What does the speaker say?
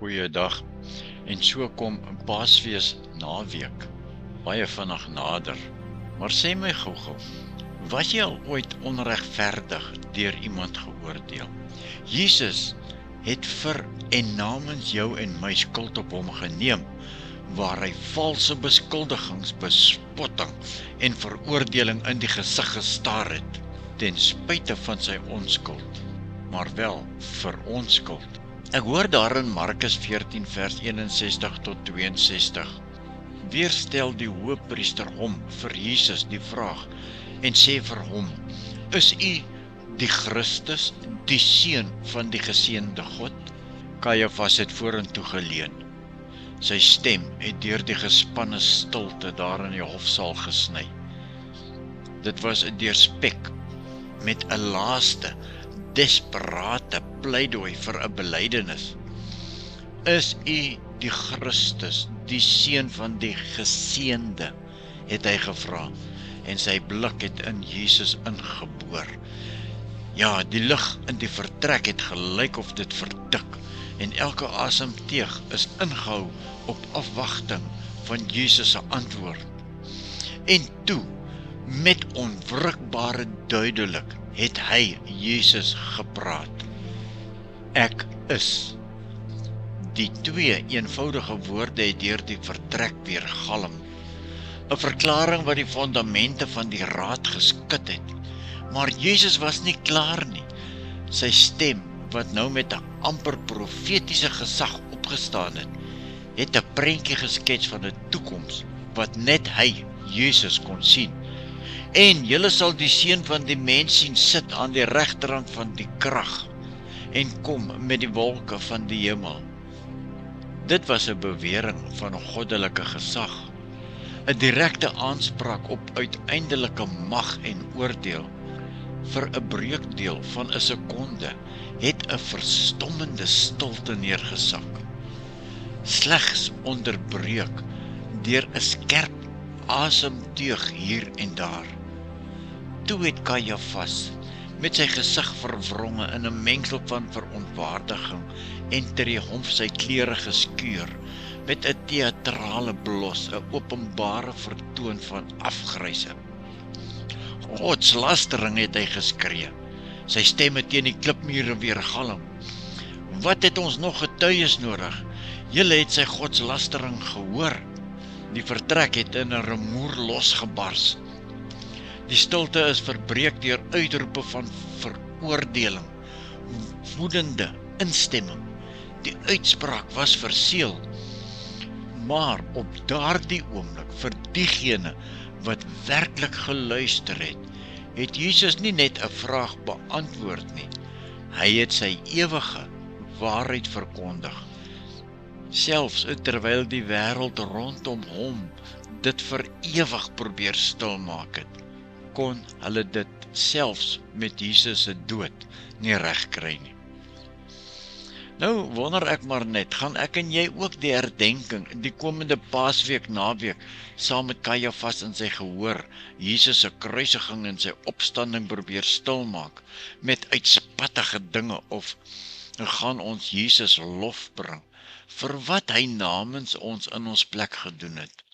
Goeiedag. En so kom Paasfees naweek baie vinnig nader. Maar sê my gou-gou, was jy al ooit onregverdig deur iemand geoordeel? Jesus het vir en namens jou en my skuld op hom geneem, waar hy valse beskuldigings, bespotting en veroordeling in die gesig gestaar het, ten spyte van sy onskuld, maar wel vir ons skuld. Ek hoor daar in Markus 14 vers 61 tot 62, weer stel die hoëpriester hom vir Jesus die vraag en sê vir hom, is u die Christus, die seun van die geseënde God? Kajafas het vorentoe geleun. Sy stem het deur die gespanne stilte daar in die hofsaal gesny. Dit was 'n deurspek met 'n laaste, desperate pleidooi vir 'n belydenis. Is u die Christus, die seun van die geseënde, het hy gevra, en sy blik het in Jesus ingeboor. Ja, die lig in die vertrek het gelyk of dit verdik, en elke asemteug is ingehou op afwagting van Jesus se antwoord. En toe, met onwrikbare duidelik, het hy Jesus gepraat. Ek is. Die twee eenvoudige woorde het deur die vertrek weergalm. 'n verklaring wat die fondamente van die raad geskit het. Maar Jesus was nie klaar nie. Sy stem, wat nou met 'n amper profetiese gesag opgestaan het 'n prentjie geskets van 'n toekoms wat net hy, Jesus, kon sien. En julle sal die seun van die mens sien sit aan die regterhand van die krag en kom met die wolke van die hemel. Dit was 'n bewering van 'n goddelike gesag, 'n direkte aanspraak op uiteindelike mag en oordeel. Vir 'n breukdeel van 'n sekonde het 'n verstommende stilte neergesak, slegs onderbreek deur 'n skerp asemteug hier en daar. Toe het Kajafas met sy gesig verwronge in 'n mengsel van verontwaardiging en triomf sy klere geskeur, met 'n teatrale blos, 'n openbare vertoon van afgryse. Godslastering, het hy geskree. Sy stemme teen die klipmure weergalm. Wat het ons nog getuies nodig? Julle het sy godslastering gehoor. Die vertrek het in 'n rumoer losgebars. Die stilte is verbreek deur uitroepe van veroordeling, woedende instemming. Die uitspraak was verseël. Maar op daardie oomblik, vir diegene wat werklik geluister het Jesus nie net 'n vraag beantwoord nie. Hy het sy ewige waarheid verkondig. Selfs terwyl die wêreld rondom hom dit vir ewig probeer stilmaak het, kon hulle dit selfs met Jesus se dood nie regkry nie. Nou wonder ek maar net, gaan ek en jy ook die herdenking, die komende Paasweek naweek, saam met Kajafas in sy gehoor, Jesus se kruisiging en sy opstanding probeer stilmaak, met uitspattige dinge, of gaan ons Jesus lof bring, vir wat hy namens ons in ons plek gedoen het?